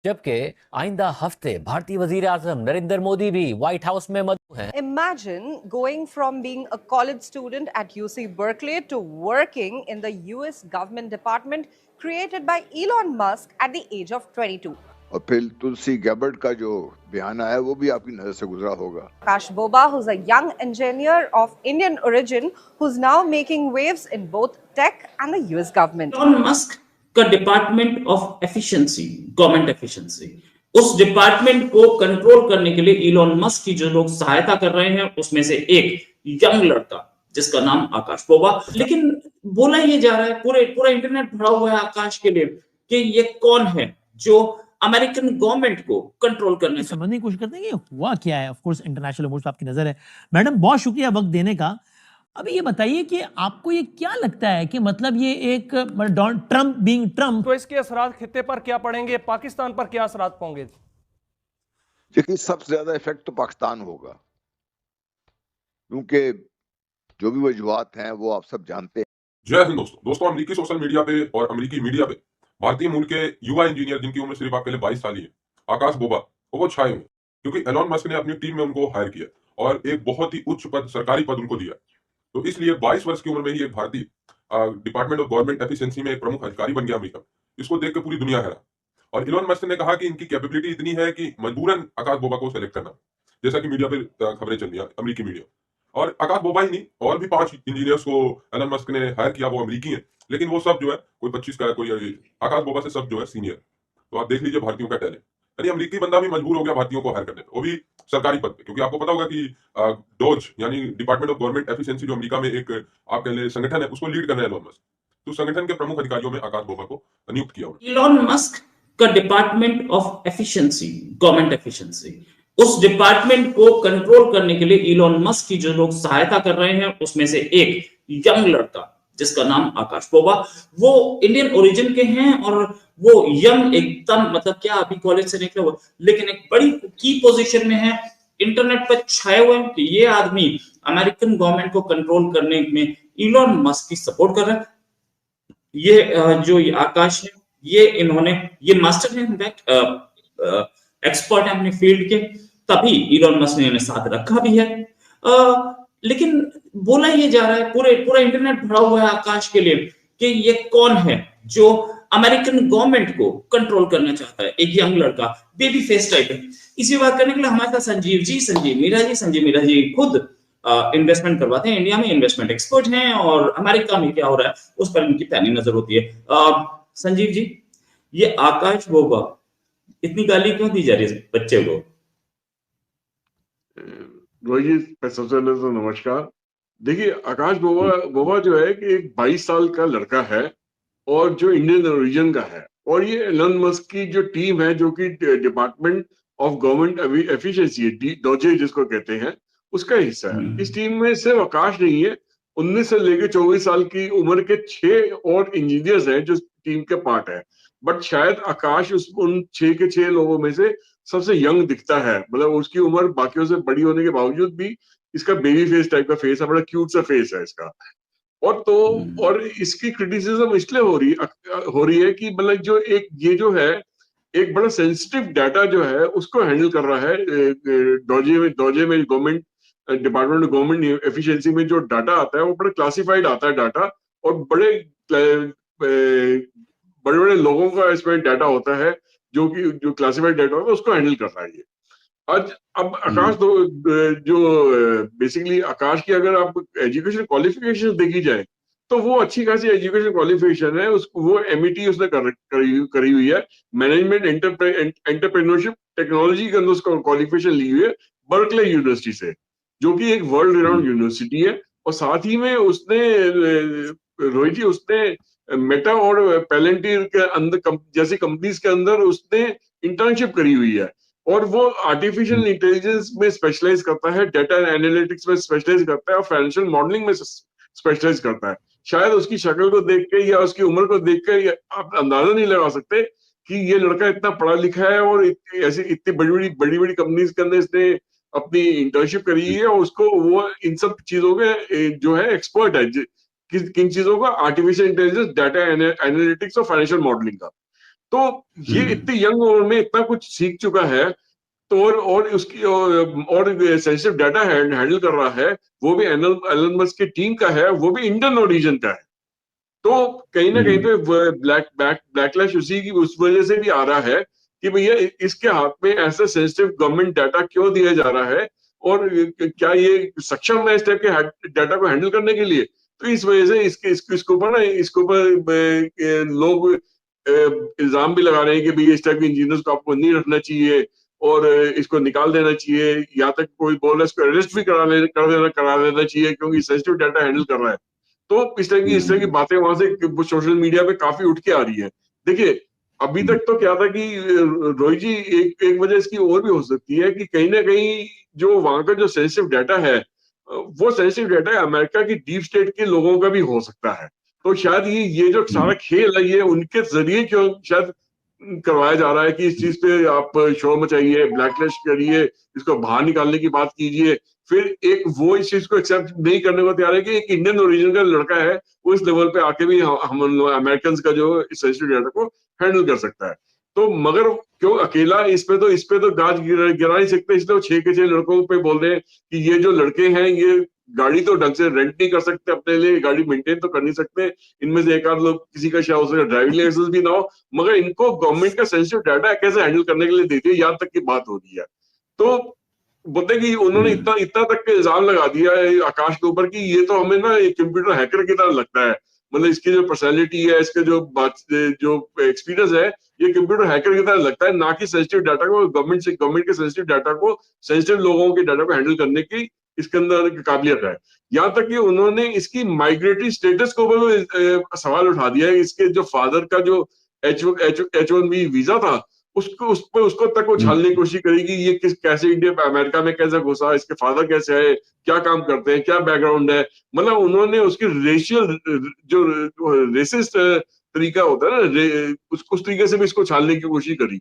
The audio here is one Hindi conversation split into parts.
जबकि आइंदा हफ्ते भारतीय वजीर आजम नरेंद्र मोदी भी व्हाइट हाउस में मौजूद हैं। Imagine going from being a college student at UC Berkeley to working in the US government department created by Elon Musk at the age of 22. और फिर तुलसी गैबर्ट का जो बयान आया वो भी आपकी नजर से गुजरा होगा। Akash Boba, who's a young engineer of Indian origin, who's now making waves in both tech and the US government. Elon Musk का department of efficiency, government efficiency, उस डिपार्टमेंट को कंट्रोल करने के लिए इलॉन मस्क की जो लोग सहायता कर रहे हैं उसमें से एक यंग लड़का जिसका नाम आकाश बोबा। लेकिन बोला ये जा रहा है, पूरा इंटरनेट भरा हुआ है आकाश के लिए कि ये कौन है जो अमेरिकन गवर्नमेंट को कंट्रोल करने समझने की कोशिश करते हैं कि हुआ क्या है। ऑफ कोर्स इंटरनेशनल अमूर्स पे आपकी नजर है। मैडम बहुत शुक्रिया वक्त देने का। अभी ये बताइए कि आपको ये क्या लगता है कि मतलब ये एक ट्रम्प बीइंग ट्रम्प, तो इसके असरात खित्ते पर क्या पड़ेंगे, पाकिस्तान पर क्या असरात होंगे? देखिए सबसे ज्यादा इफेक्ट तो पाकिस्तान होगा, क्योंकि जो भी वजूहात हैं वो आप सब जानते हैं। जय हिंद दोस्तों, अमेरिकी सोशल मीडिया पे और अमेरिकी मीडिया पे भारतीय मूल के युवा इंजीनियर जिनकी उम्र सिर्फ आपके लिए 22 साल ही है, आकाश बोबा, वो छाए हुए क्योंकि एलॉन मस्क ने अपनी टीम में उनको हायर किया और एक बहुत ही उच्च पद, सरकारी पद उनको दिया। तो इसलिए 22 वर्ष की उम्र में ही एक भारतीय डिपार्टमेंट ऑफ गवर्नमेंट एफिशिएंसी में एक प्रमुख अधिकारी बन गया अमेरिका। इसको देख के पूरी दुनिया हैरान। और इलॉन मस्क ने कहा कि इनकी कैपेबिलिटी इतनी है कि मजबूरन आकाश बोबा को सेलेक्ट करना, जैसा कि मीडिया पे खबरें चल रही है, अमेरिकी मीडिया। और आकाश बोबा ही नहीं, और भी 5 इंजीनियर्स को एलन मस्क ने हायर किया, वो अमेरिकी हैं, लेकिन वो सब जो है कोई 25 का है, कोई आकाश बोबा से सब जो है सीनियर। तो आप देख लीजिए भारतीयों का टैलेंट। यानी अमेरिकी बंदा भी मजबूर हो गया भारतीयों को हायर करने पे, वो भी सरकारी पद पे। क्योंकि आपको पता होगा कि डोज यानी डिपार्टमेंट ऑफ गवर्नमेंट एफिशिएंसी जो अमेरिका में एक आप कह ले संगठन है, उसको लीड कर रहे हैं एलन मस्क। तो संगठन के प्रमुख अधिकारियों में आकाश बोबा को नियुक्त किया उन्होंने। इलॉन मस्क का department of efficiency, government efficiency, उस डिपार्टमेंट को कंट्रोल करने के लिए इलॉन मस्क की जो लोग सहायता कर रहे हैं उसमें से एक यंग लड़का जिसका नाम आकाश बोबा, वो इंडियन ओरिजिन के हैं और वो यंग एकदम मतलब क्या अभी कॉलेज से निकले हुए, लेकिन एक बड़ी की पोजीशन में है, इंटरनेट पर छाए हुए हैं कि ये आदमी अमेरिकन गवर्नमेंट को कंट्रोल करने में इलॉन मस्क की सपोर्ट कर रहा है। ये जो आकाश है, ये मास्टर है, इनफैक्ट एक्सपर्ट है अपने फील्ड के, तभी इलॉन मस्क ने इन्हें साथ रखा भी है। लेकिन बोला ये जा रहा है, पूरा इंटरनेट भरा हुआ है आकाश के लिए कि ये कौन है जो अमेरिकन गवर्नमेंट को कंट्रोल करना चाहता है। एक यंग लड़का, बेबी फेस टाइप है। इसी बात करने के लिए हमारे साथ संजीव मीरा जी खुद इन्वेस्टमेंट करवाते हैं इंडिया में, इन्वेस्टमेंट एक्सपर्ट हैं और अमेरिका में क्या हो रहा है उस पर इनकी पैनी नजर होती है। संजीव जी, ये आकाश बोबा इतनी गाली क्यों दी जा रही है बच्चे को? रोहित, सबसे पहले तो नमस्कार। देखिए आकाश बोबा जो है कि एक 22 साल का लड़का है और जो इंडियन ओरिजिन का है, और ये एलन मस्क की जो टीम है जो कि डिपार्टमेंट ऑफ गवर्नमेंट एफिशिएंसी है, डोजे जिसको कहते हैं, उसका हिस्सा है। इस टीम में सिर्फ आकाश नहीं है, 19 से लेकर 24 साल की उम्र के 6 और इंजीनियर्स हैं जो टीम के पार्ट है। बट शायद आकाश उन 6 के 6 लोगों में से सबसे यंग दिखता है, मतलब उसकी उम्र बाकियों से बड़ी होने के बावजूद भी इसका बेबी फेस टाइप का फेस है, बड़ा क्यूट सा फेस है इसका। और इसकी क्रिटिसिज्म इसलिए हो रही है कि मतलब जो एक बड़ा सेंसिटिव डाटा जो है उसको हैंडल कर रहा है डोजे में government department of government efficiency में जो डाटा आता है वो बड़ा क्लासिफाइड आता है डाटा, और बड़े लोगों का इसमें डाटा होता है जो क्लासिफाइड डाटा होता है, उसको हैंडल कर रहा है ये। अब आकाश जो बेसिकली आकाश की अगर आप एजुकेशन क्वालिफिकेशन देखी जाए तो वो अच्छी खासी एजुकेशन क्वालिफिकेशन है, वो एमईटी उसने करी हुई है, मैनेजमेंट एंटरप्रेन्योरशिप टेक्नोलॉजी के अंदर उसका क्वालिफिकेशन ली हुई है बर्कले यूनिवर्सिटी से, जो कि एक वर्ल्ड रिनाउंड यूनिवर्सिटी है। और साथ ही में उसने रोहित जी उसने मेटा और पैलेंटियर के अंदर जैसी कंपनीज के अंदर उसने इंटर्नशिप करी हुई है, और वो आर्टिफिशियल इंटेलिजेंस में स्पेशलाइज करता है, डाटा एनालिटिक्स में स्पेशलाइज करता है और फाइनेंशियल मॉडलिंग में स्पेशलाइज करता है। शायद उसकी शक्ल को देख के या उसकी उम्र को देख के आप अंदाजा नहीं लगा सकते कि ये लड़का इतना पढ़ा लिखा है और इतनी बड़ी बड़ी कंपनीज के अंदर इसने अपनी इंटर्नशिप करी है, और उसको वो इन सब चीजों के जो है एक्सपर्ट है, किन चीजों का, आर्टिफिशियल इंटेलिजेंस, डाटा एनालिटिक्स और फाइनेंशियल मॉडलिंग का। तो ये इतनी यंग उम्र में इतना कुछ सीख चुका है, तो और उसकी और सेंसिटिव डाटा हैंडल कर रहा है, वो भी एलन मस्क की टीम का है, वो भी इंडियन ओरिजिन का है। तो कहीं ना कहीं पे बैकलैश उस वजह से भी आ रहा है कि भैया इसके हाथ में ऐसा सेंसिटिव गवर्नमेंट डाटा क्यों दिया जा रहा है, और क्या ये सक्षम है इस टाइप के डाटा को हैंडल करने के लिए। तो इस वजह से इसके ऊपर ना लोग इल्जाम भी लगा रहे हैं कि भैया इस टाइप के इंजीनियर्स को आपको नहीं रखना चाहिए और इसको निकाल देना चाहिए, यहाँ तक कोई बोल रहा है इसको अरेस्ट भी करा देना चाहिए क्योंकि सेंसिटिव डाटा हैंडल कर रहा है। तो इस तरह की बातें वहां से सोशल मीडिया पे काफी उठ के आ रही है। देखिए, अभी तक तो क्या था कि रोहित जी, एक वजह इसकी और भी हो सकती है कि कहीं ना कहीं जो वहां का जो सेंसिटिव डाटा है, वो सेंसिटिव डाटा अमेरिका की डीप स्टेट के लोगों का भी हो सकता है। तो शायद ये जो सारा खेल है, ये उनके जरिए क्यों शायद करवाया जा रहा है कि इस चीज पे आप शोर मचाइए, ब्लैकलिस्ट करिए, इसको बाहर निकालने की बात कीजिए। फिर एक वो इस चीज को एक्सेप्ट नहीं करने को तैयार है कि एक इंडियन ओरिजिन का लड़का है, वो इस लेवल पे आके भी हम अमेरिकन का जो सेंसिटिव डाटा को हैंडल कर सकता है। तो मगर क्यों अकेला इस पे तो गाज गिरा नहीं सकते, इसलिए वो 6 के 6 लड़कों पे बोल रहे हैं कि ये जो लड़के हैं, ये गाड़ी तो ढंग से रेंट नहीं कर सकते, अपने लिए गाड़ी मेंटेन तो कर नहीं सकते, इनमें से एक आध लोग किसी का शायद उसका ड्राइविंग लाइसेंस भी ना हो, मगर इनको गवर्नमेंट का सेंसिटिव डाटा कैसे हैंडल करने के लिए देती है, यहाँ तक की बात हो रही है। तो बोलते कि उन्होंने इतना इतना तक के इल्जाम लगा दिया है आकाश के ऊपर कि ये तो हमें ना एक कंप्यूटर हैकर की तरह लगता है, मतलब इसकी जो पर्सनैलिटी है, इसके जो एक्सपीरियंस है, ये कंप्यूटर हैकर की तरह लगता है, ना कि सेंसिटिव डाटा को गवर्नमेंट के सेंसिटिव डाटा को, सेंसिटिव लोगों के डाटा को हैंडल करने की इसके अंदर काबिलियत है। यहाँ तक कि उन्होंने इसकी माइग्रेटरी स्टेटस को भी सवाल उठा दिया है। इसके जो फादर का जो H1B वीजा था, उसको तक वो छालने की कोशिश करेगी, ये कैसे इंडिया अमेरिका में कैसे घुसा, इसके फादर कैसे है, क्या काम करते हैं, क्या बैकग्राउंड है। मतलब उन्होंने उसकी रेशियल जो रेसिस्ट तरीका होता है ना, उस तरीके से भी इसको छालने की कोशिश करी।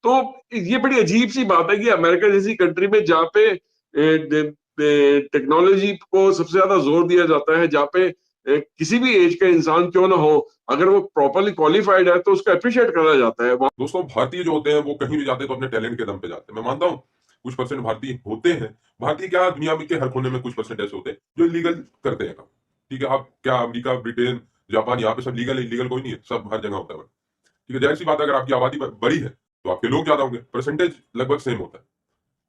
तो ये बड़ी अजीब सी बात है कि अमेरिका जैसी कंट्री में जहाँ पे टेक्नोलॉजी को सबसे ज्यादा जोर दिया जाता है, जहाँ पे किसी भी एज का इंसान क्यों ना हो, अगर वो प्रॉपरली क्वालिफाइड है तो उसको अप्रिशिएट करा जाता है। दोस्तों, भारतीय जो होते हैं वो कहीं भी जाते हैं तो अपने टैलेंट के दम पे जाते हैं। मैं मानता हूँ कुछ परसेंट भारतीय होते हैं, भारतीय क्या दुनिया में के हर कोने में कुछ परसेंट ऐसे होते हैं जो इलीगल करते हैं काम। ठीक है, आप क्या अमेरिका, ब्रिटेन, जापान, यहाँ पे सब लीगल है, इलीगल कोई नहीं है, सब हर जगह होता है। ठीक है, जाहिर सी बात है, अगर आपकी आबादी बड़ी है तो आपके लोग ज्यादा होंगे, परसेंटेज लगभग सेम होता है।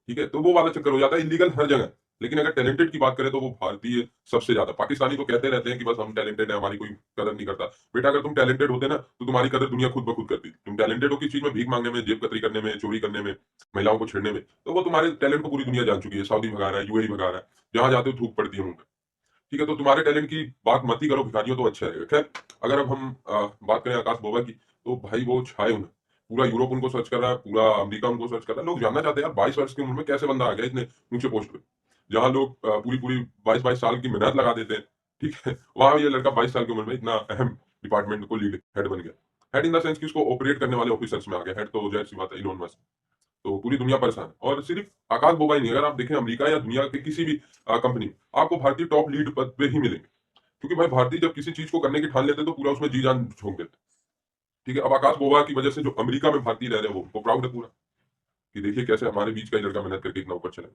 ठीक है, तो वो वाला चक्कर हो जाता है, इलीगल हर जगह। लेकिन अगर टैलेंटेड की बात करें तो वो भारतीय सबसे ज्यादा। पाकिस्तानी तो कहते रहते हैं कि बस हम टैलेंटेड है, हमारी कोई कदर नहीं करता। बेटा, अगर तुम टैलेंटेड होते ना तो तुम्हारी कदर दुनिया खुद ब खुद करती। तुम टैलेंटेड हो किस चीज में, भीख मांगने में, जेब कतरी करने में, चोरी करने में, महिलाओं को छेड़ने में, तो वो तुम्हारे टैलेंट को पूरी दुनिया जान चुकी है। सऊदी भगा रहा है, यूएई भगा रहा है, जहां जाते हो थूक पड़ती है मुंह पे। ठीक है, तो तुम्हारे टैलेंट की बात मत ही करो, भिखारियों, तो अच्छा रहेगा। खैर, अगर अब हम बात करें आकाश बोबा की, तो भाई वो छाए उन्हें, पूरा यूरोप उनको सर्च कर रहा है, पूरा अमेरिका उनको सर्च कर रहा है। लोग जानना चाहते हैं यार 22 वर्ष की उम्र में कैसे बंदा आ गया इतने ऊंचे पोस्ट पे, जहां लोग पूरी पूरी 22 साल की मेहनत लगा देते हैं। ठीक है, वहां ये लड़का 22 साल की उम्र में इतना अहम डिपार्टमेंट को लीड हेड बन गया। हेड इन द सेंस कि उसको ऑपरेट करने वाले ऑफिसर्स में आ गया। हेड तो जाहिर सी बात है इलोन मस्क, तो पूरी दुनिया परेशान। और सिर्फ आकाश बोबा ही नहीं, अगर आप देखें अमेरिका या दुनिया के किसी भी कंपनी, आपको भारतीय टॉप लीड पद पे ही मिलेंगे। क्योंकि भाई भारतीय जब किसी चीज को करने की ठान लेते तो पूरा उसमें जी जान झोंक देते। ठीक है, अब आकाश बोबा की वजह से जो अमेरिका में भारतीय रह रहे हैं वो प्राउड है पूरा, कि देखिए कैसे हमारे बीच का ही लड़का मेहनत करके इतना ऊपर चले।